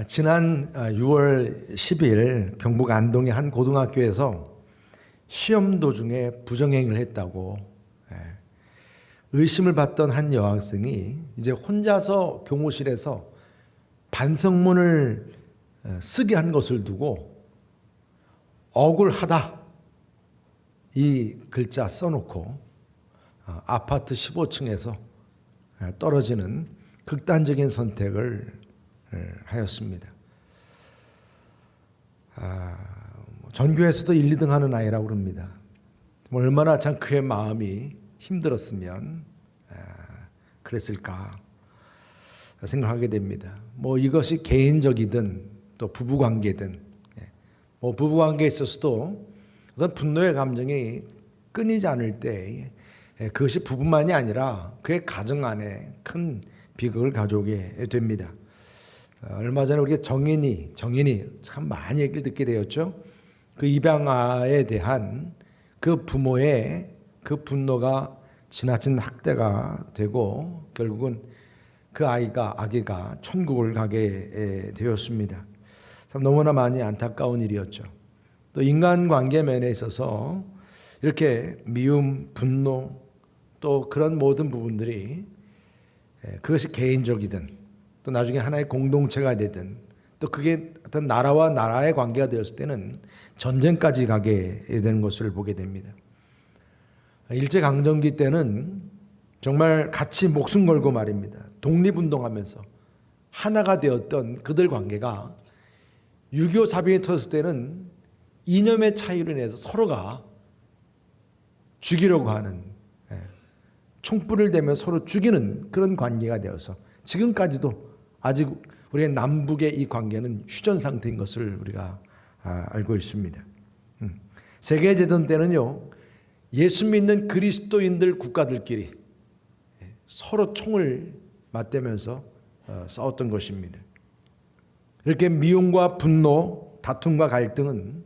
지난 6월 10일 경북 안동의 한 고등학교에서 시험 도중에 부정행위를 했다고 의심을 받던 한 여학생이 이제 혼자서 교무실에서 반성문을 쓰게 한 것을 두고 억울하다 이 글자 써놓고 아파트 15층에서 떨어지는 극단적인 선택을 하였습니다. 전교에서도 1, 2등 하는 아이라고 그럽니다. 얼마나 참 그의 마음이 힘들었으면 그랬을까 생각하게 됩니다. 뭐 이것이 개인적이든 또 부부관계든 뭐 부부관계에 있어서도 어떤 분노의 감정이 끊이지 않을 때 그것이 부부만이 아니라 그의 가정 안에 큰 비극을 가져오게 됩니다. 얼마 전에 우리가 정인이 참 많이 얘기를 듣게 되었죠. 그 입양아에 대한 그 부모의 그 분노가 지나친 학대가 되고 결국은 그 아기가 천국을 가게 되었습니다. 참 너무나 많이 안타까운 일이었죠. 또 인간관계 면에 있어서 이렇게 미움, 분노 또 그런 모든 부분들이 그것이 개인적이든 또 나중에 하나의 공동체가 되든 또 그게 어떤 나라와 나라의 관계가 되었을 때는 전쟁까지 가게 되는 것을 보게 됩니다. 일제강점기 때는 정말 같이 목숨 걸고 말입니다. 독립운동하면서 하나가 되었던 그들 관계가 6.25 사병이 터졌을 때는 이념의 차이로 인해서 서로가 죽이려고 하는 총불을 대며 서로 죽이는 그런 관계가 되어서 지금까지도 아직 우리의 남북의 이 관계는 휴전 상태인 것을 우리가 알고 있습니다. 세계대전 때는요, 예수 믿는 그리스도인들 국가들끼리 서로 총을 맞대면서 싸웠던 것입니다. 이렇게 미움과 분노, 다툼과 갈등은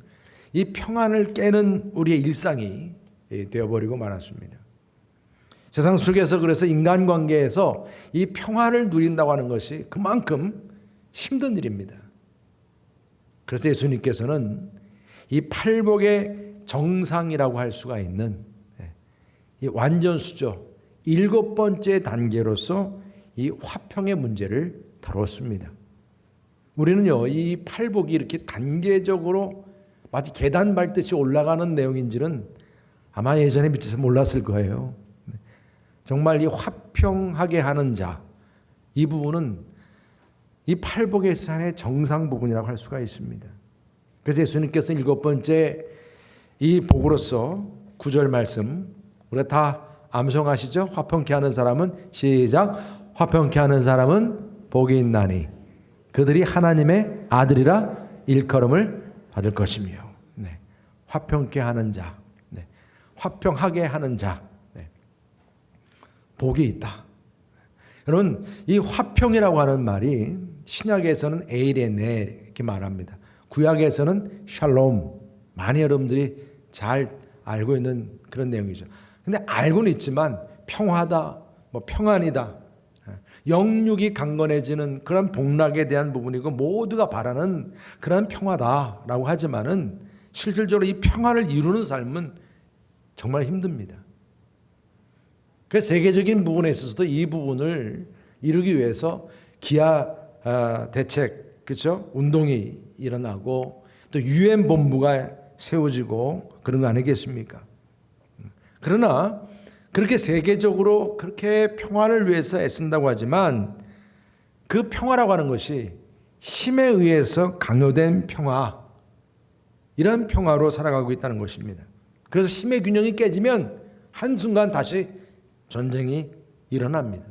이 평안을 깨는 우리의 일상이 되어버리고 말았습니다. 세상 속에서 그래서 인간관계에서 이 평화를 누린다고 하는 것이 그만큼 힘든 일입니다. 그래서 예수님께서는 이 팔복의 정상이라고 할 수가 있는 이 완전수조 7번째 단계로서 이 화평의 문제를 다뤘습니다. 우리는요, 이 팔복이 이렇게 단계적으로 마치 계단 밟듯이 올라가는 내용인지는 아마 예전에 밑에서 몰랐을 거예요. 정말 이 화평하게 하는 자, 이 부분은 이 팔복의 산의 정상 부분이라고 할 수가 있습니다. 그래서 예수님께서 7번째 이 복으로서 9절 말씀 우리가 다 암송하시죠? 화평케 하는 사람은 시작. 화평케 하는 사람은 복이 있나니 그들이 하나님의 아들이라 일컬음을 받을 것이며. 화평케 하는 자, 화평하게 하는 자, 복이 있다. 여러분, 이 화평이라고 하는 말이 신약에서는 에이레네 이렇게 말합니다. 구약에서는 샬롬, 많이 여러분들이 잘 알고 있는 그런 내용이죠. 근데 알고는 있지만 평화다, 뭐 평안이다, 영육이 강건해지는 그런 복락에 대한 부분이고 모두가 바라는 그런 평화다라고 하지만은 실질적으로 이 평화를 이루는 삶은 정말 힘듭니다. 그래서 세계적인 부분에 있어서도 이 부분을 이루기 위해서 기아 대책, 그렇죠? 운동이 일어나고 또 UN 본부가 세워지고 그런 거 아니겠습니까? 그러나 그렇게 세계적으로 그렇게 평화를 위해서 애쓴다고 하지만 그 평화라고 하는 것이 힘에 의해서 강요된 평화, 이런 평화로 살아가고 있다는 것입니다. 그래서 힘의 균형이 깨지면 한순간 다시 전쟁이 일어납니다.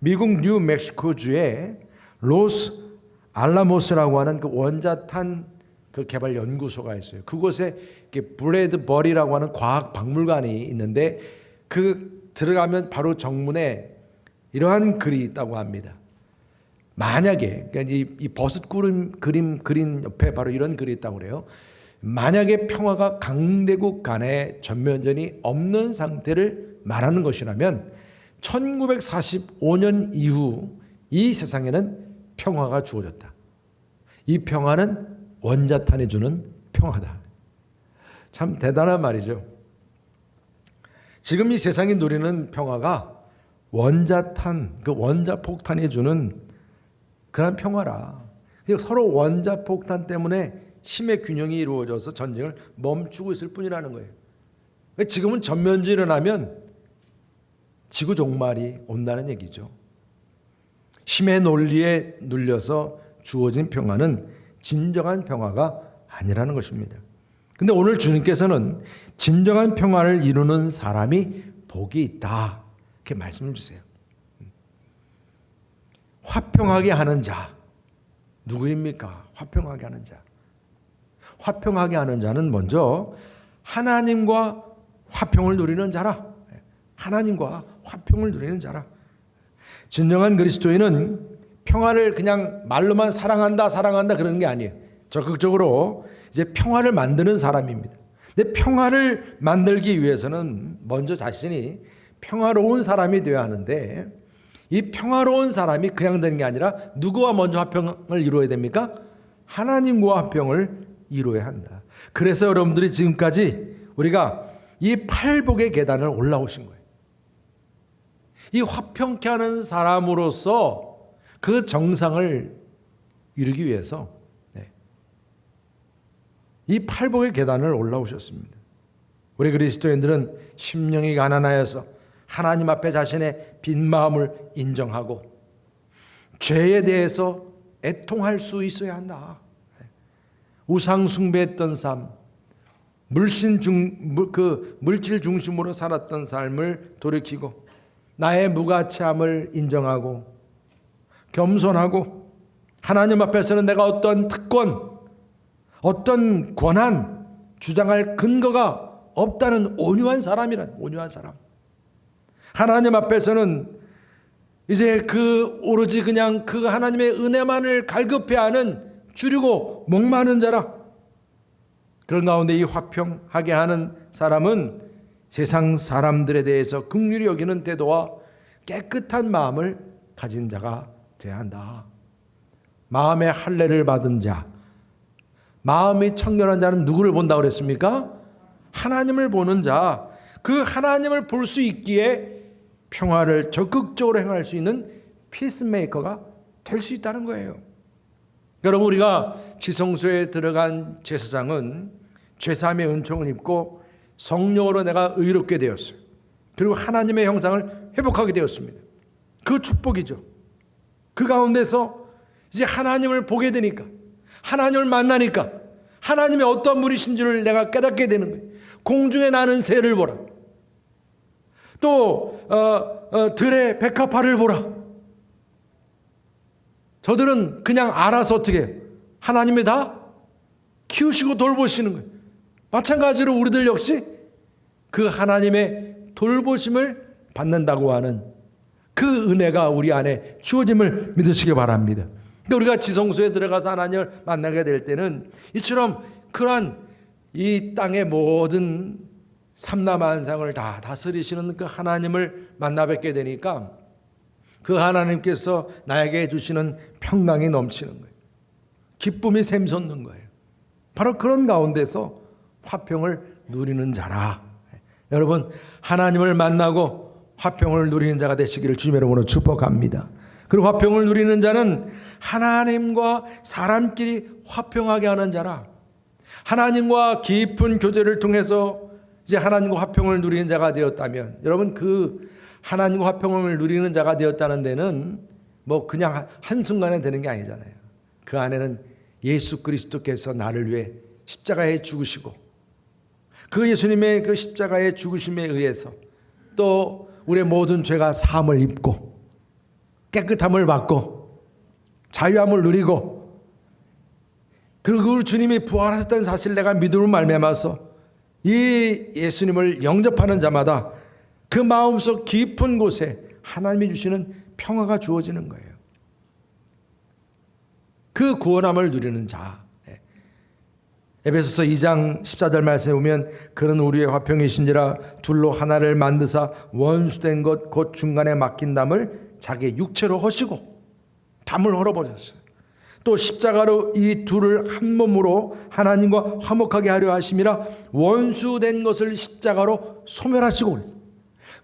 미국 뉴멕시코주의 로스 알라모스라고 하는 그 원자탄 그 개발 연구소가 있어요. 그곳에 브래드버리라고 하는 과학 박물관이 있는데 그 들어가면 바로 정문에 이러한 글이 있다고 합니다. 만약에 그러니까 이 버섯 그림 옆에 바로 이런 글이 있다고 그래요. 만약에 평화가 강대국 간의 전면전이 없는 상태를 말하는 것이라면 1945년 이후 이 세상에는 평화가 주어졌다. 이 평화는 원자탄이 주는 평화다. 참 대단한 말이죠. 지금 이 세상이 누리는 평화가 원자탄, 그 원자폭탄이 주는 그런 평화라. 서로 원자폭탄 때문에 힘의 균형이 이루어져서 전쟁을 멈추고 있을 뿐이라는 거예요. 지금은 전면전이 일어나면 지구 종말이 온다는 얘기죠. 힘의 논리에 눌려서 주어진 평화는 진정한 평화가 아니라는 것입니다. 근데 오늘 주님께서는 진정한 평화를 이루는 사람이 복이 있다, 이렇게 말씀을 주세요. 화평하게 하는 자, 누구입니까? 화평하게 하는 자. 화평하게 하는 자는 먼저 하나님과 화평을 누리는 자라. 하나님과 화평을 누리는 자라. 진정한 그리스도인은 평화를 그냥 말로만 사랑한다 그러는 게 아니에요. 적극적으로 이제 평화를 만드는 사람입니다. 근데 평화를 만들기 위해서는 먼저 자신이 평화로운 사람이 되어야 하는데, 이 평화로운 사람이 그냥 되는 게 아니라 누구와 먼저 화평을 이루어야 됩니까? 하나님과 화평을 이루어야 한다. 그래서 여러분들이 지금까지 우리가 이 팔복의 계단을 올라오신 거예요. 이 화평케 하는 사람으로서 그 정상을 이루기 위해서 이 팔복의 계단을 올라오셨습니다. 우리 그리스도인들은 심령이 가난하여서 하나님 앞에 자신의 빈 마음을 인정하고 죄에 대해서 애통할 수 있어야 한다. 우상 숭배했던 삶, 물질 중심으로 살았던 삶을 돌이키고 나의 무가치함을 인정하고 겸손하고 하나님 앞에서는 내가 어떤 특권, 어떤 권한 주장할 근거가 없다는 온유한 사람이란, 온유한 사람. 하나님 앞에서는 이제 오로지 그냥 그 하나님의 은혜만을 갈급해하는 줄이고 목마른 자라. 그런 가운데 이 화평하게 하는 사람은 세상 사람들에 대해서 긍휼히 여기는 태도와 깨끗한 마음을 가진 자가 되어야 한다. 마음의 할례를 받은 자, 마음이 청결한 자는 누구를 본다고 그랬습니까? 하나님을 보는 자. 그 하나님을 볼 수 있기에 평화를 적극적으로 행할 수 있는 피스메이커가 될 수 있다는 거예요. 여러분, 우리가 지성소에 들어간 제사장은 죄사함의 은총을 입고 성령으로 내가 의롭게 되었어요. 그리고 하나님의 형상을 회복하게 되었습니다. 그 축복이죠. 그 가운데서 이제 하나님을 보게 되니까, 하나님을 만나니까 하나님의 어떤 분이신지를 내가 깨닫게 되는 거예요. 공중에 나는 새를 보라. 또 들의 백합화를 보라. 저들은 그냥 알아서 어떻게 해요? 하나님이 다 키우시고 돌보시는 거예요. 마찬가지로 우리들 역시 그 하나님의 돌보심을 받는다고 하는 그 은혜가 우리 안에 주어짐을 믿으시기 바랍니다. 그러니까 우리가 지성소에 들어가서 하나님을 만나게 될 때는 이처럼 그러한 이 땅의 모든 삼라만상을 다 다스리시는 그 하나님을 만나 뵙게 되니까 그 하나님께서 나에게 주시는 평강이 넘치는 거예요. 기쁨이 샘솟는 거예요. 바로 그런 가운데서 화평을 누리는 자라. 여러분, 하나님을 만나고 화평을 누리는 자가 되시기를 주님의 이름으로 축복합니다. 그리고 화평을 누리는 자는 하나님과 사람끼리 화평하게 하는 자라. 하나님과 깊은 교제를 통해서 이제 하나님과 화평을 누리는 자가 되었다면, 여러분, 그 하나님과 화평을 누리는 자가 되었다는 데는 뭐 그냥 한순간에 되는 게 아니잖아요. 그 안에는 예수 그리스도께서 나를 위해 십자가에 죽으시고 그 예수님의 그 십자가의 죽으심에 의해서 또 우리의 모든 죄가 사함을 입고 깨끗함을 받고 자유함을 누리고, 그리고 우리 주님이 부활하셨다는 사실을 내가 믿음으로 말미암아서 이 예수님을 영접하는 자마다 그 마음속 깊은 곳에 하나님이 주시는 평화가 주어지는 거예요. 그 구원함을 누리는 자. 에베소서 2장 14절 말씀에 보면 그는 우리의 화평이신지라 둘로 하나를 만드사 원수된 것 곧 중간에 막힌 담을 자기 육체로 허시고, 담을 헐어버렸어요. 또 십자가로 이 둘을 한 몸으로 하나님과 화목하게 하려 하심이라 원수된 것을 십자가로 소멸하시고 그랬어요.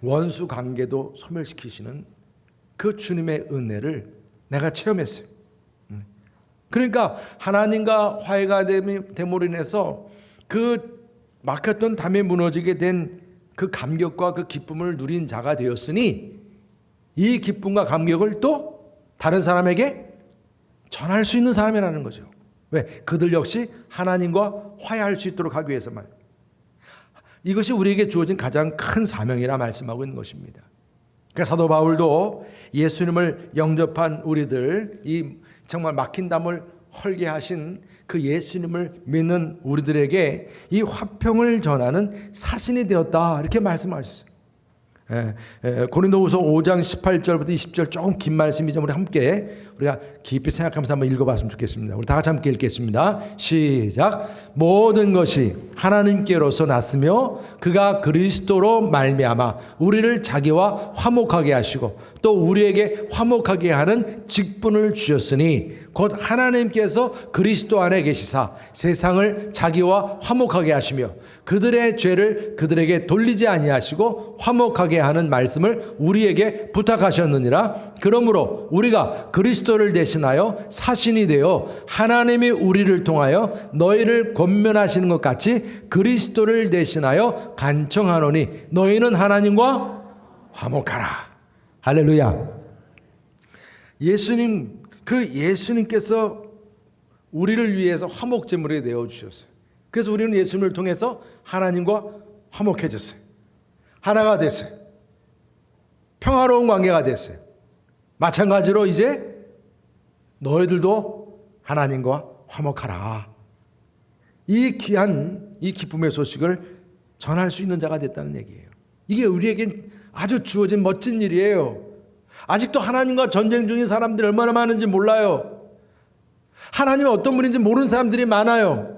원수 관계도 소멸시키시는 그 주님의 은혜를 내가 체험했어요. 그러니까 하나님과 화해가 됨으로 인해서 그 막혔던 담에 무너지게 된 그 감격과 그 기쁨을 누린 자가 되었으니 이 기쁨과 감격을 또 다른 사람에게 전할 수 있는 사람이라는 거죠. 왜? 그들 역시 하나님과 화해할 수 있도록 하기 위해서만. 이것이 우리에게 주어진 가장 큰 사명이라 말씀하고 있는 것입니다. 그러니까 사도 바울도 예수님을 영접한 우리들, 이 정말 막힌 담을 헐게 하신 그 예수님을 믿는 우리들에게 이 화평을 전하는 사신이 되었다, 이렇게 말씀하셨어요. 고린도후서 5장 18절부터 20절 조금 긴 말씀이죠. 우리 함께 우리가 깊이 생각하면서 한번 읽어봤으면 좋겠습니다. 우리 다 같이 함께 읽겠습니다. 시작. 모든 것이 하나님께로서 났으며 그가 그리스도로 말미암아 우리를 자기와 화목하게 하시고 또 우리에게 화목하게 하는 직분을 주셨으니 곧 하나님께서 그리스도 안에 계시사 세상을 자기와 화목하게 하시며 그들의 죄를 그들에게 돌리지 아니하시고 화목하게 하는 말씀을 우리에게 부탁하셨느니라. 그러므로 우리가 그리스도를 대신하여 사신이 되어 하나님이 우리를 통하여 너희를 권면하시는 것 같이 그리스도를 대신하여 간청하노니 너희는 하나님과 화목하라. 할렐루야. 예수님께서 우리를 위해서 화목제물이 되어주셨어요. 그래서 우리는 예수님을 통해서 하나님과 화목해졌어요. 하나가 됐어요. 평화로운 관계가 됐어요. 마찬가지로 이제 너희들도 하나님과 화목하라. 이 귀한 이 기쁨의 소식을 전할 수 있는 자가 됐다는 얘기예요. 이게 우리에겐 아주 주어진 멋진 일이에요. 아직도 하나님과 전쟁 중인 사람들이 얼마나 많은지 몰라요. 하나님이 어떤 분인지 모르는 사람들이 많아요.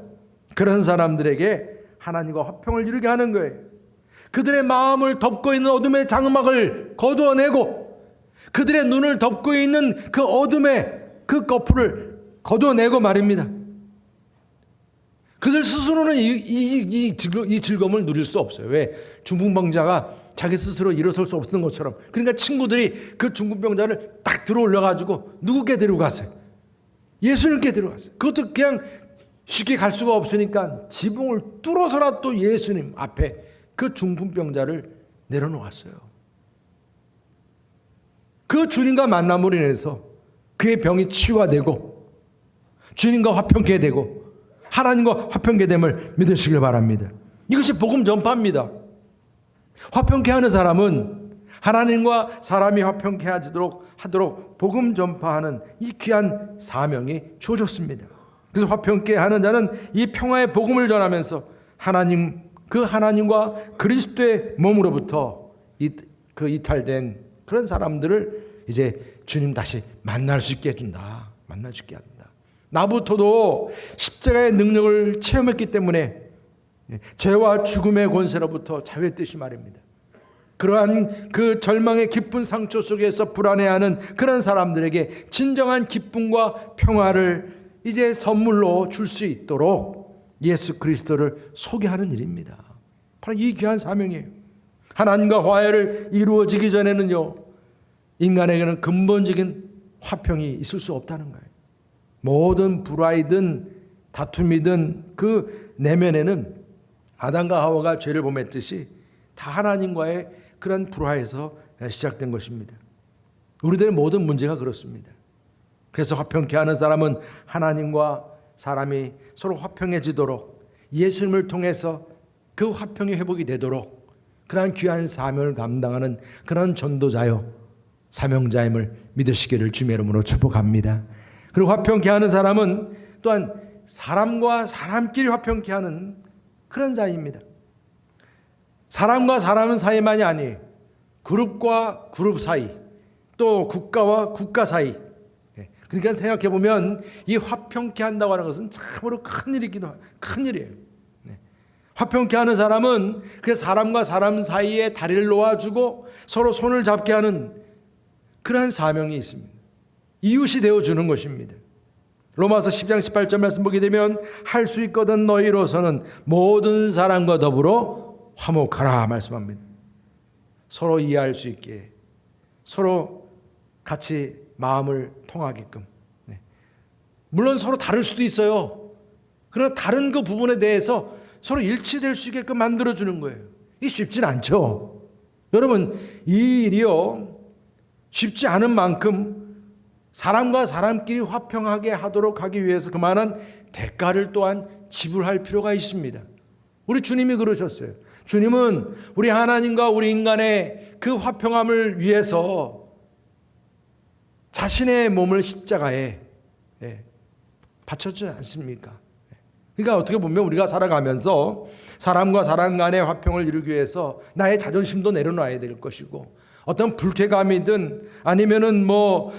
그런 사람들에게 하나님과 화평을 이루게 하는 거예요. 그들의 마음을 덮고 있는 어둠의 장막을 거두어내고 그들의 눈을 덮고 있는 그 어둠의 그 거풀을 거두어내고 말입니다. 그들 스스로는 이 즐거움을 누릴 수 없어요. 왜? 중풍병자가 자기 스스로 일어설 수 없는 것처럼. 그러니까 친구들이 그 중풍병자를 딱 들어올려가지고 누구께 데리고 갔어요? 예수님께 데려갔어요. 그것도 그냥 쉽게 갈 수가 없으니까 지붕을 뚫어서라도 예수님 앞에 그 중풍병자를 내려놓았어요. 그 주님과 만남으로 인해서 그의 병이 치유되고 주님과 화평케 되고 하나님과 화평케 됨을 믿으시길 바랍니다. 이것이 복음 전파입니다. 화평케 하는 사람은 하나님과 사람이 화평케 하도록 복음 전파하는 이 귀한 사명이 주어졌습니다. 그래서 화평케 하는 자는 이 평화의 복음을 전하면서 하나님과 그리스도의 몸으로부터 이탈된 그런 사람들을 이제 주님 다시 만날 수 있게 해준다. 만날 수 있게 한다. 나부터도 십자가의 능력을 체험했기 때문에 죄와 죽음의 권세로부터 자유했듯이 말입니다. 그러한 그 절망의 깊은 상처 속에서 불안해하는 그런 사람들에게 진정한 기쁨과 평화를 이제 선물로 줄 수 있도록 예수 그리스도를 소개하는 일입니다. 바로 이 귀한 사명이에요. 하나님과 화해를 이루어지기 전에는요, 인간에게는 근본적인 화평이 있을 수 없다는 거예요. 모든 불화이든 다툼이든 그 내면에는 아담과 하와가 죄를 범했듯이 다 하나님과의 그런 불화에서 시작된 것입니다. 우리들의 모든 문제가 그렇습니다. 그래서 화평케 하는 사람은 하나님과 사람이 서로 화평해지도록 예수님을 통해서 그 화평이 회복이 되도록 그러한 귀한 사명을 감당하는 그런 전도자요 사명자임을 믿으시기를 주의 이름으로 축복합니다. 그리고 화평케 하는 사람은 또한 사람과 사람끼리 화평케 하는 그런 자입니다. 사람과 사람 사이만이 아니에요. 그룹과 그룹 사이, 또 국가와 국가 사이. 그러니까 생각해 보면 이 화평케 한다고 하는 것은 참으로 큰 일이기도 큰 일이에요. 화평케 하는 사람은 그 사람과 사람 사이에 다리를 놓아주고 서로 손을 잡게 하는 그러한 사명이 있습니다. 이웃이 되어주는 것입니다. 로마서 10장 18절 말씀 보게 되면 할 수 있거든 너희로서는 모든 사람과 더불어 화목하라 말씀합니다. 서로 이해할 수 있게, 서로 같이 마음을 통하게끔. 물론 서로 다를 수도 있어요. 그러나 다른 그 부분에 대해서 서로 일치될 수 있게끔 만들어주는 거예요. 이게 쉽진 않죠. 여러분, 이 일이요, 쉽지 않은 만큼 사람과 사람끼리 화평하게 하도록 하기 위해서 그만한 대가를 또한 지불할 필요가 있습니다. 우리 주님이 그러셨어요. 주님은 우리 하나님과 우리 인간의 그 화평함을 위해서 자신의 몸을 십자가에 바쳤지 않습니까? 그러니까 어떻게 보면 우리가 살아가면서 사람과 사람 간의 화평을 이루기 위해서 나의 자존심도 내려놔야 될 것이고, 어떤 불쾌감이든 아니면은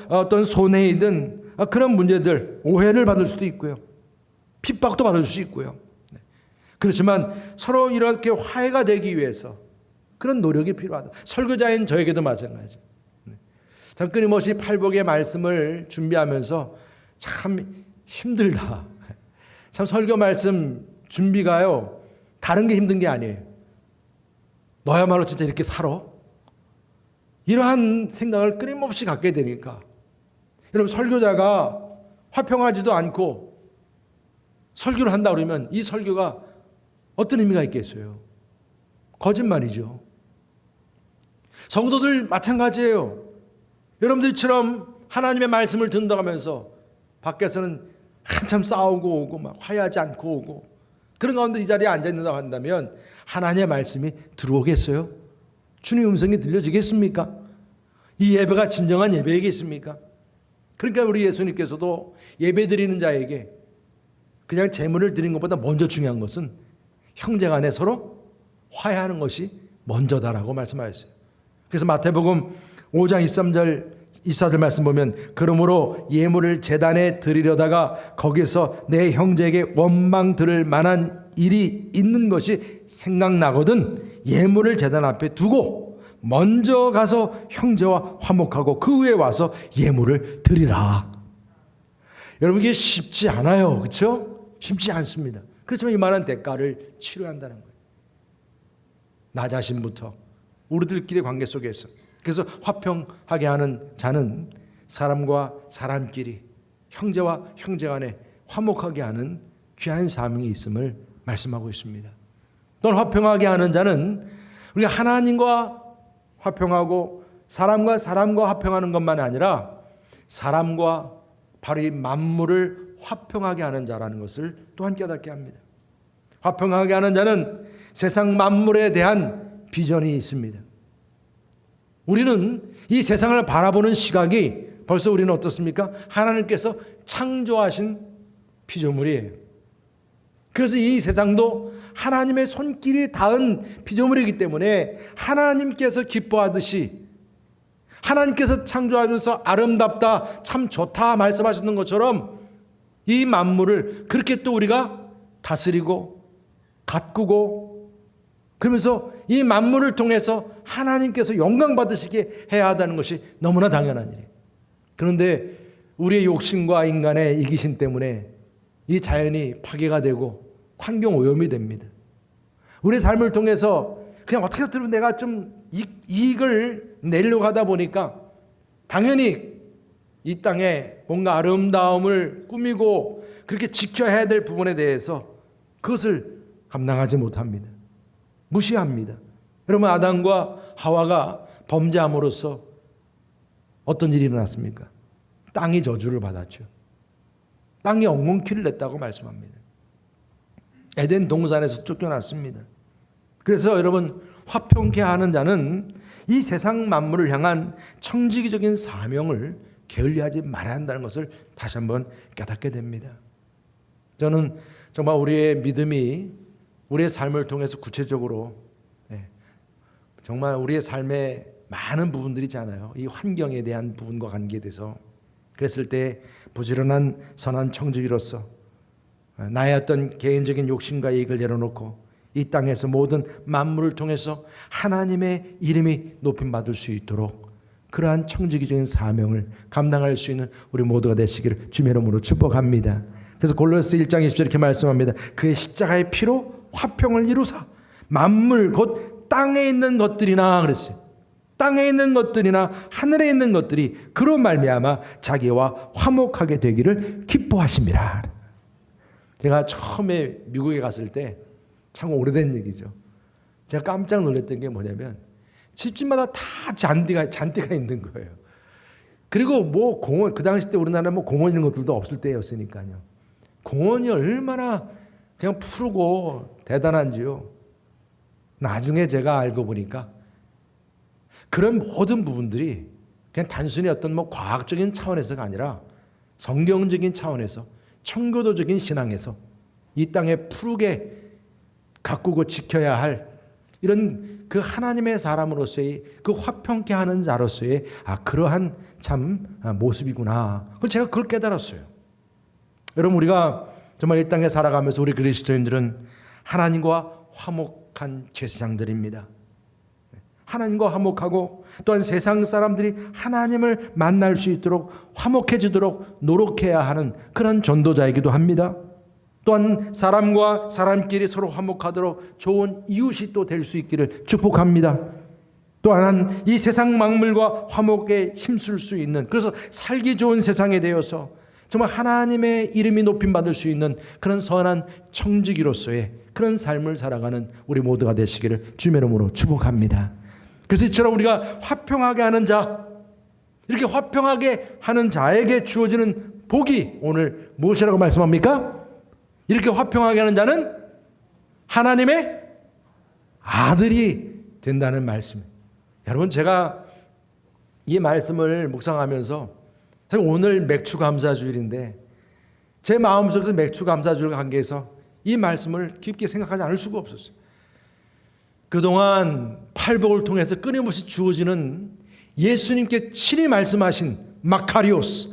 어떤 손해이든 그런 문제들, 오해를 받을 수도 있고요, 핍박도 받을 수 있고요. 그렇지만 서로 이렇게 화해가 되기 위해서 그런 노력이 필요하다. 설교자인 저에게도 마찬가지. 참 끊임없이 팔복의 말씀을 준비하면서 참 힘들다. 참 설교 말씀 준비가요, 다른 게 힘든 게 아니에요. 너야말로 진짜 이렇게 살아? 이러한 생각을 끊임없이 갖게 되니까, 여러분, 설교자가 화평하지도 않고 설교를 한다 그러면 이 설교가 어떤 의미가 있겠어요? 거짓말이죠. 성도들 마찬가지예요. 여러분들처럼 하나님의 말씀을 듣는다고 하면서 밖에서는 한참 싸우고 오고 막 화해하지 않고 오고, 그런 가운데 이 자리에 앉아 있는다고 한다면 하나님의 말씀이 들어오겠어요? 주님의 음성이 들려지겠습니까? 이 예배가 진정한 예배이겠습니까? 그러니까 우리 예수님께서도 예배 드리는 자에게 그냥 제물을 드리는 것보다 먼저 중요한 것은 형제간에 서로 화해하는 것이 먼저다라고 말씀하셨어요. 그래서 마태복음 5장 23절 24절 말씀 보면, 그러므로 예물을 제단에 드리려다가 거기서 내 형제에게 원망 들을 만한 일이 있는 것이 생각나거든 예물을 제단 앞에 두고 먼저 가서 형제와 화목하고 그 후에 와서 예물을 드리라. 여러분, 이게 쉽지 않아요. 그렇죠? 쉽지 않습니다. 그렇지만 이만한 대가를 치러야 한다는 거예요. 나 자신부터, 우리들끼리 관계 속에서. 그래서 화평하게 하는 자는 사람과 사람끼리, 형제와 형제 간에 화목하게 하는 귀한 사명이 있음을 말씀하고 있습니다. 또한 화평하게 하는 자는 우리가 하나님과 화평하고 사람과 화평하는 것만 아니라 사람과 바로 이 만물을 화평하게 하는 자라는 것을 또한 깨닫게 합니다. 화평하게 하는 자는 세상 만물에 대한 비전이 있습니다. 우리는 이 세상을 바라보는 시각이 벌써 우리는 어떻습니까? 하나님께서 창조하신 피조물이에요. 그래서 이 세상도 하나님의 손길이 닿은 피조물이기 때문에 하나님께서 기뻐하듯이, 하나님께서 창조하면서 아름답다, 참 좋다 말씀하시는 것처럼 이 만물을 그렇게 또 우리가 다스리고 가꾸고, 그러면서 이 만물을 통해서 하나님께서 영광 받으시게 해야 한다는 것이 너무나 당연한 일이에요. 그런데 우리의 욕심과 인간의 이기심 때문에 이 자연이 파괴가 되고 환경 오염이 됩니다. 우리의 삶을 통해서 그냥 어떻게 들으면 내가 좀 이익을 내려고 하다 보니까 당연히 이 땅에 뭔가 아름다움을 꾸미고 그렇게 지켜야 될 부분에 대해서 그것을 감당하지 못합니다. 무시합니다. 여러분, 아담과 하와가 범죄함으로써 어떤 일이 일어났습니까? 땅이 저주를 받았죠. 땅이 엉겅퀴를 냈다고 말씀합니다. 에덴 동산에서 쫓겨났습니다. 그래서 여러분, 화평케 하는 자는 이 세상 만물을 향한 청지기적인 사명을 게을리하지 말아야 한다는 것을 다시 한번 깨닫게 됩니다. 저는 정말 우리의 믿음이 우리의 삶을 통해서 구체적으로 정말 우리의 삶의 많은 부분들이 있잖아요. 이 환경에 대한 부분과 관계돼서, 그랬을 때 부지런한 선한 청지기로서 나의 어떤 개인적인 욕심과 이익을 내려놓고 이 땅에서 모든 만물을 통해서 하나님의 이름이 높임받을 수 있도록 그러한 청지기적인 사명을 감당할 수 있는 우리 모두가 되시기를 주님의 이름으로 축복합니다. 그래서 골로새 1장 20절 이렇게 말씀합니다. 그의 십자가의 피로 화평을 이루사 만물 곧 땅에 있는 것들이나 그랬어요. 땅에 있는 것들이나 하늘에 있는 것들이 그로 말미암아 자기와 화목하게 되기를 기뻐하심이라. 제가 처음에 미국에 갔을 때 참 오래된 얘기죠. 제가 깜짝 놀랐던 게 뭐냐면 집집마다 다 잔디가 있는 거예요. 그리고 뭐 공원, 그 당시 때 우리나라 뭐 공원 이런 것들도 없을 때였으니까요. 공원이 얼마나 그냥 푸르고 대단한지요. 나중에 제가 알고 보니까 그런 모든 부분들이 그냥 단순히 어떤 뭐 과학적인 차원에서가 아니라 성경적인 차원에서 청교도적인 신앙에서 이 땅에 푸르게 가꾸고 지켜야 할 이런 그 하나님의 사람으로서의 그 화평케 하는 자로서의 그러한 참 모습이구나. 제가 그걸 깨달았어요. 여러분 우리가 정말 이 땅에 살아가면서 우리 그리스도인들은 하나님과 화목한 제사장들입니다. 하나님과 화목하고 또한 세상 사람들이 하나님을 만날 수 있도록 화목해지도록 노력해야 하는 그런 전도자이기도 합니다. 또한 사람과 사람끼리 서로 화목하도록 좋은 이웃이 또 될 수 있기를 축복합니다. 또한 이 세상 만물과 화목에 힘쓸 수 있는, 그래서 살기 좋은 세상에 되어서 정말 하나님의 이름이 높임받을 수 있는 그런 선한 청지기로서의 그런 삶을 살아가는 우리 모두가 되시기를 주님의 이름으로 축복합니다. 그래서 이처럼 우리가 화평하게 하는 자, 이렇게 화평하게 하는 자에게 주어지는 복이 오늘 무엇이라고 말씀합니까? 이렇게 화평하게 하는 자는 하나님의 아들이 된다는 말씀. 여러분 제가 이 말씀을 묵상하면서 사실 오늘 맥주 감사주일인데 제 마음속에서 맥주 감사주일과 관계해서 이 말씀을 깊게 생각하지 않을 수가 없었어요. 그동안 팔복을 통해서 끊임없이 주어지는 예수님께 친히 말씀하신 마카리오스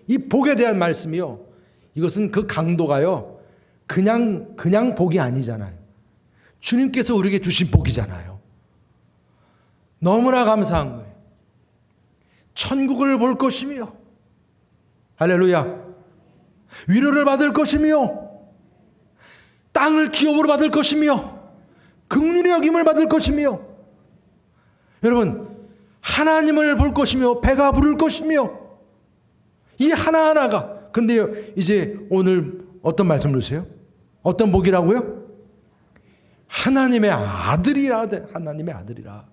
이 복에 대한 말씀이요. 이것은 그 강도가요. 그냥 복이 아니잖아요. 주님께서 우리에게 주신 복이잖아요. 너무나 감사한 거예요. 천국을 볼 것이며 할렐루야. 위로를 받을 것이며 땅을 기업으로 받을 것이며 긍휼의 여김을 받을 것이며 여러분 하나님을 볼 것이며 배가 부를 것이며 이 하나하나가 근데요 이제 오늘 어떤 말씀을 주세요? 어떤 복이라고요? 하나님의 아들이라. 하나님의 아들이라.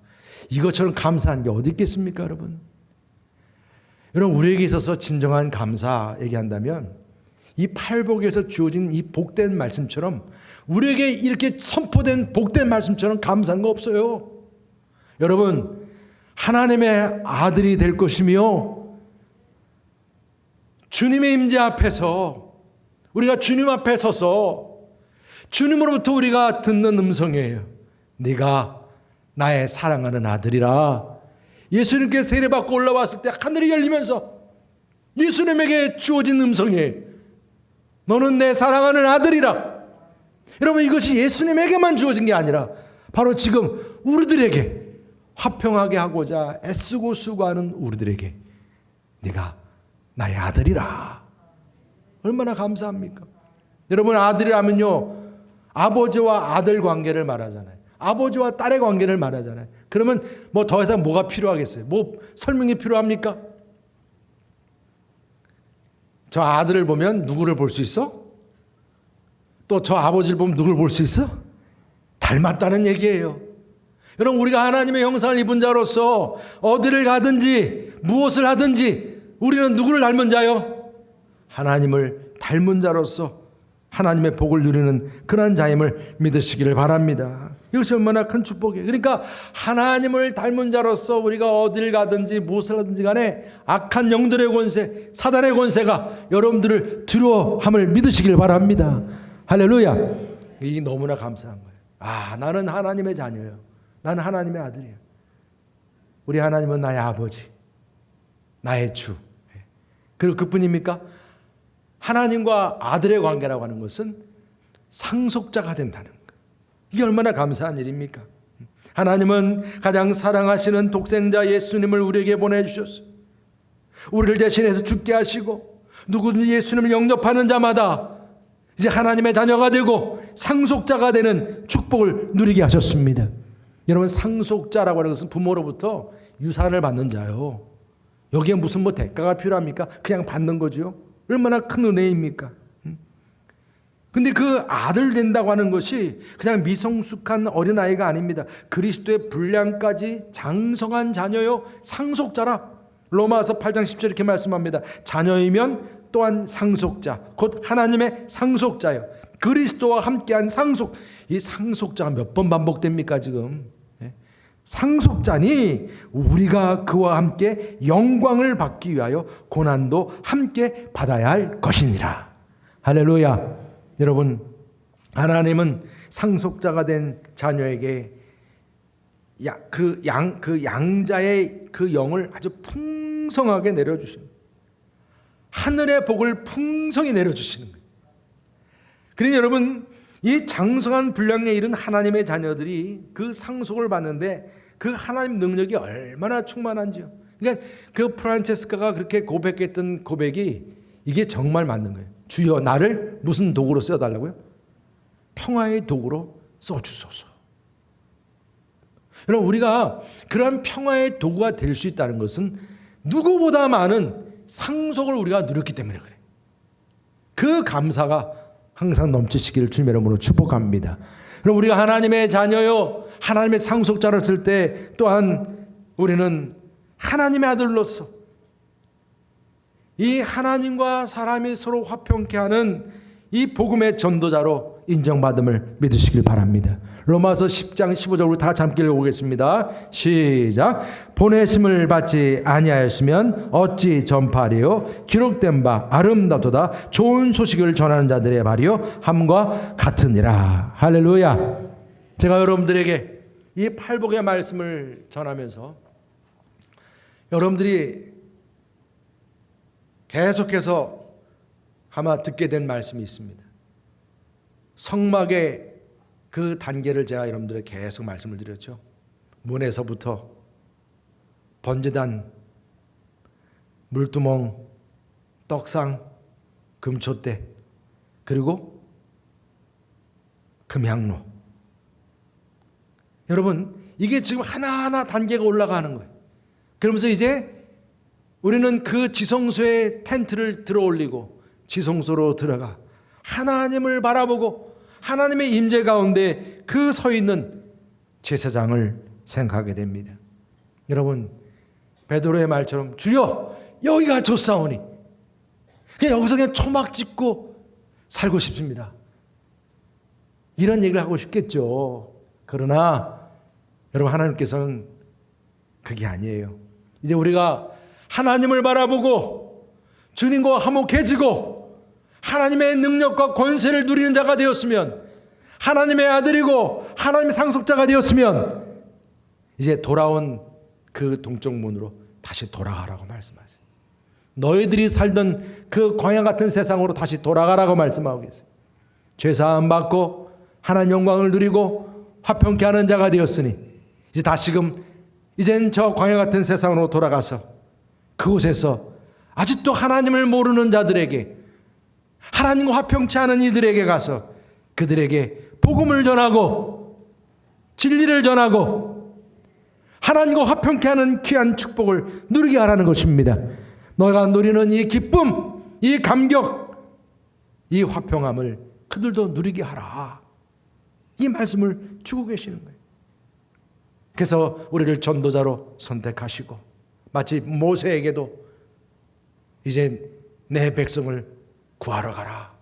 이것처럼 감사한 게 어디 있겠습니까 여러분? 여러분 우리에게 있어서 진정한 감사 얘기한다면 이 팔복에서 주어진 이 복된 말씀처럼 우리에게 이렇게 선포된 복된 말씀처럼 감사한 거 없어요. 여러분 하나님의 아들이 될 것이며 주님의 임재 앞에서 우리가 주님 앞에 서서 주님으로부터 우리가 듣는 음성이에요. 네가 나의 사랑하는 아들이라. 예수님께 세례받고 올라왔을 때 하늘이 열리면서 예수님에게 주어진 음성이에요. 너는 내 사랑하는 아들이라. 여러분 이것이 예수님에게만 주어진 게 아니라 바로 지금 우리들에게 화평하게 하고자 애쓰고 수고하는 우리들에게 네가 나의 아들이라. 얼마나 감사합니까? 여러분 아들이라면요 아버지와 아들 관계를 말하잖아요. 아버지와 딸의 관계를 말하잖아요. 그러면 뭐 더 이상 뭐가 필요하겠어요? 뭐 설명이 필요합니까? 저 아들을 보면 누구를 볼 수 있어? 또 저 아버지를 보면 누구를 볼 수 있어? 닮았다는 얘기예요. 여러분 우리가 하나님의 형상을 입은 자로서 어디를 가든지 무엇을 하든지 우리는 누구를 닮은 자요? 하나님을 닮은 자로서 하나님의 복을 누리는 그런 자임을 믿으시기를 바랍니다. 이것이 얼마나 큰 축복이에요. 그러니까 하나님을 닮은 자로서 우리가 어딜 가든지 무엇을 하든지 간에 악한 영들의 권세, 사단의 권세가 여러분들을 두려워함을 믿으시기를 바랍니다. 할렐루야. 이게 너무나 감사한 거예요. 나는 하나님의 자녀예요. 나는 하나님의 아들이에요. 우리 하나님은 나의 아버지, 나의 주. 그리고 그뿐입니까? 하나님과 아들의 관계라고 하는 것은 상속자가 된다는 것. 이게 얼마나 감사한 일입니까? 하나님은 가장 사랑하시는 독생자 예수님을 우리에게 보내주셨어요. 우리를 대신해서 죽게 하시고 누구든지 예수님을 영접하는 자마다 이제 하나님의 자녀가 되고 상속자가 되는 축복을 누리게 하셨습니다. 여러분, 상속자라고 하는 것은 부모로부터 유산을 받는 자요. 여기에 무슨 대가가 필요합니까? 그냥 받는 거죠. 얼마나 큰 은혜입니까? 근데 그 아들 된다고 하는 것이 그냥 미성숙한 어린아이가 아닙니다. 그리스도의 분량까지 장성한 자녀요, 상속자라. 로마서 8장 10절 이렇게 말씀합니다. 자녀이면 또한 상속자, 곧 하나님의 상속자요, 그리스도와 함께한 상속. 이 상속자가 몇 번 반복됩니까 지금? 상속자니 우리가 그와 함께 영광을 받기 위하여 고난도 함께 받아야 할 것이니라. 할렐루야. 여러분, 하나님은 상속자가 된 자녀에게 그 양자의 그 영을 아주 풍성하게 내려주십니다. 하늘의 복을 풍성히 내려주시는 거예요. 그러니 여러분, 이 장성한 분량에 이른 하나님의 자녀들이 그 상속을 받는데 그 하나님 능력이 얼마나 충만한지요. 그러니까 그 프란체스카가 그렇게 고백했던 고백이 이게 정말 맞는 거예요. 주여, 나를 무슨 도구로 써달라고요? 평화의 도구로 써주소서. 여러분, 우리가 그러한 평화의 도구가 될 수 있다는 것은 누구보다 많은 상속을 우리가 누렸기 때문에 그래요. 그 감사가 항상 넘치시기를 주님의 이름으로 축복합니다. 그럼 우리가 하나님의 자녀요, 하나님의 상속자를 쓸 때 또한 우리는 하나님의 아들로서 이 하나님과 사람이 서로 화평케 하는 이 복음의 전도자로 인정받음을 믿으시길 바랍니다. 로마서 10장 15절로 다 함께 읽어보겠습니다. 시작. 보내심을 받지 아니하였으면 어찌 전파하리요? 기록된 바 아름답도다 좋은 소식을 전하는 자들의 말이요 함과 같으니라. 할렐루야. 제가 여러분들에게 이 팔복의 말씀을 전하면서 여러분들이 계속해서 아마 듣게 된 말씀이 있습니다. 성막의 그 단계를 제가 여러분들에게 계속 말씀을 드렸죠. 문에서부터 번제단, 물두멍, 떡상, 금촛대, 그리고 금향로. 여러분, 이게 지금 하나하나 단계가 올라가는 거예요. 그러면서 이제 우리는 그 지성소에 텐트를 들어 올리고 지성소로 들어가 하나님을 바라보고 하나님의 임재 가운데 그 서 있는 제사장을 생각하게 됩니다. 여러분, 베드로의 말처럼 주여 여기가 좋사오니 그냥 여기서 그냥 초막 짓고 살고 싶습니다. 이런 얘기를 하고 싶겠죠. 그러나 여러분, 하나님께서는 그게 아니에요. 이제 우리가 하나님을 바라보고 주님과 화목해지고 하나님의 능력과 권세를 누리는 자가 되었으면, 하나님의 아들이고 하나님의 상속자가 되었으면 이제 돌아온 그 동쪽 문으로 다시 돌아가라고 말씀하세요. 너희들이 살던 그 광야 같은 세상으로 다시 돌아가라고 말씀하고 계세요. 죄사함 받고 하나님 영광을 누리고 화평케 하는 자가 되었으니 이제 다시금 이젠 저 광야 같은 세상으로 돌아가서 그곳에서 아직도 하나님을 모르는 자들에게, 하나님과 화평치 않은 이들에게 가서 그들에게 복음을 전하고 진리를 전하고 하나님과 화평케 하는 귀한 축복을 누리게 하라는 것입니다. 너희가 누리는 이 기쁨, 이 감격, 이 화평함을 그들도 누리게 하라. 이 말씀을 주고 계시는 거예요. 그래서 우리를 전도자로 선택하시고 마치 모세에게도 이제 내 백성을 구하러 가라,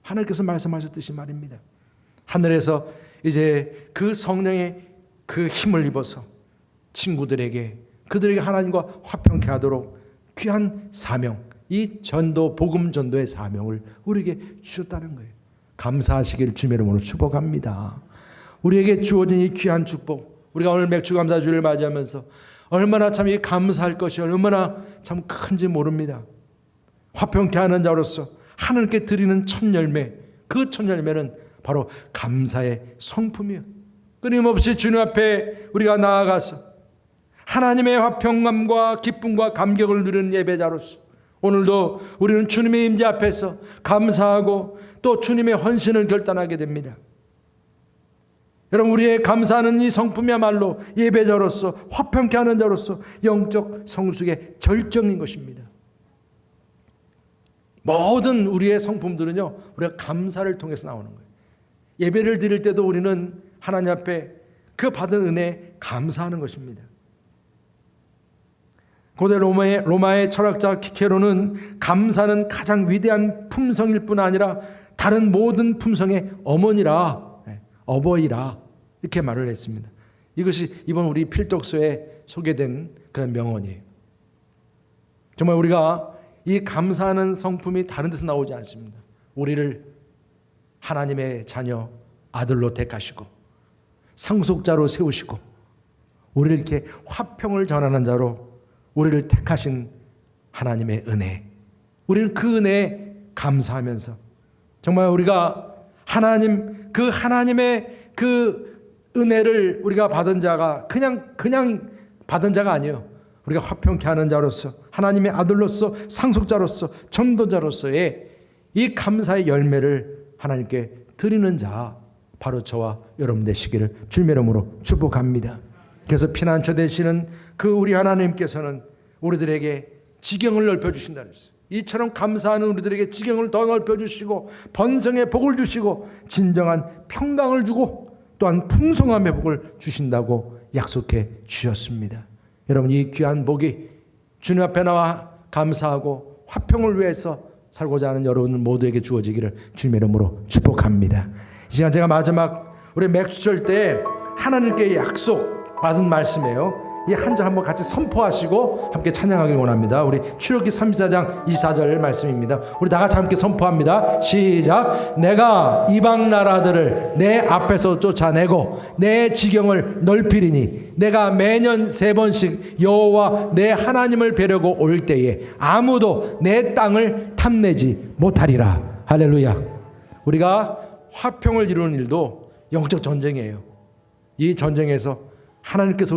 하나님께서 말씀하셨듯이 말입니다. 하늘에서 이제 그 성령의 그 힘을 입어서 친구들에게, 그들에게 하나님과 화평케 하도록 귀한 사명, 이 전도, 복음 전도의 사명을 우리에게 주셨다는 거예요. 감사하시기를 주님의 이름으로 축복합니다. 우리에게 주어진 이 귀한 축복, 우리가 오늘 맥주감사주를 맞이하면서 얼마나 참 이 감사할 것이 얼마나 참 큰지 모릅니다. 화평케 하는 자로서 하나님께 드리는 첫 열매, 그 첫 열매는 바로 감사의 성품이에요. 끊임없이 주님 앞에 우리가 나아가서 하나님의 화평감과 기쁨과 감격을 누리는 예배자로서 오늘도 우리는 주님의 임재 앞에서 감사하고 또 주님의 헌신을 결단하게 됩니다. 여러분, 우리의 감사하는 이 성품이야말로 예배자로서 화평케 하는 자로서 영적 성숙의 절정인 것입니다. 모든 우리의 성품들은요, 우리가 감사를 통해서 나오는 거예요. 예배를 드릴 때도 우리는 하나님 앞에 그 받은 은혜에 감사하는 것입니다. 고대 로마의 철학자 키케로는 감사는 가장 위대한 품성일 뿐 아니라 다른 모든 품성의 어버이라 이렇게 말을 했습니다. 이것이 이번 우리 필독서에 소개된 그런 명언이에요. 정말 우리가 이 감사하는 성품이 다른 데서 나오지 않습니다. 우리를 하나님의 자녀 아들로 택하시고 상속자로 세우시고 우리를 이렇게 화평을 전하는 자로 우리를 택하신 하나님의 은혜, 우리는 그 은혜에 감사하면서 정말 우리가 하나님의 그 은혜를 우리가 받은 자가 그냥 받은 자가 아니에요. 우리가 화평케 하는 자로서 하나님의 아들로서 상속자로서 전도자로서의 이 감사의 열매를 하나님께 드리는 자, 바로 저와 여러분 되시기를 주님의 이름으로 축복합니다. 그래서 피난처 되시는 그 우리 하나님께서는 우리들에게 지경을 넓혀주신다 그랬어요. 이처럼 감사하는 우리들에게 지경을 더 넓혀주시고 번성의 복을 주시고 진정한 평강을 주고 또한 풍성함의 복을 주신다고 약속해 주셨습니다. 여러분, 이 귀한 복이 주님 앞에 나와 감사하고 화평을 위해서 살고자 하는 여러분 모두에게 주어지기를 주님의 이름으로 축복합니다. 이 시간 제가 마지막 우리 맥주절 때 하나님께 약속 받은 말씀이에요. 이 한 절 한번 같이 선포하시고 함께 찬양하길 원합니다. 우리 출애굽기 34장 24절 말씀입니다. 우리 다 같이 함께 선포합니다. 시작. 내가 이방 나라들을 내 앞에서 쫓아내고 내 지경을 넓히리니 내가 매년 3번씩 여호와 내 하나님을 뵈려고 올 때에 아무도 내 땅을 탐내지 못하리라. 할렐루야. 우리가 화평을 이루는 일도 영적 전쟁이에요. 이 전쟁에서 하나님께서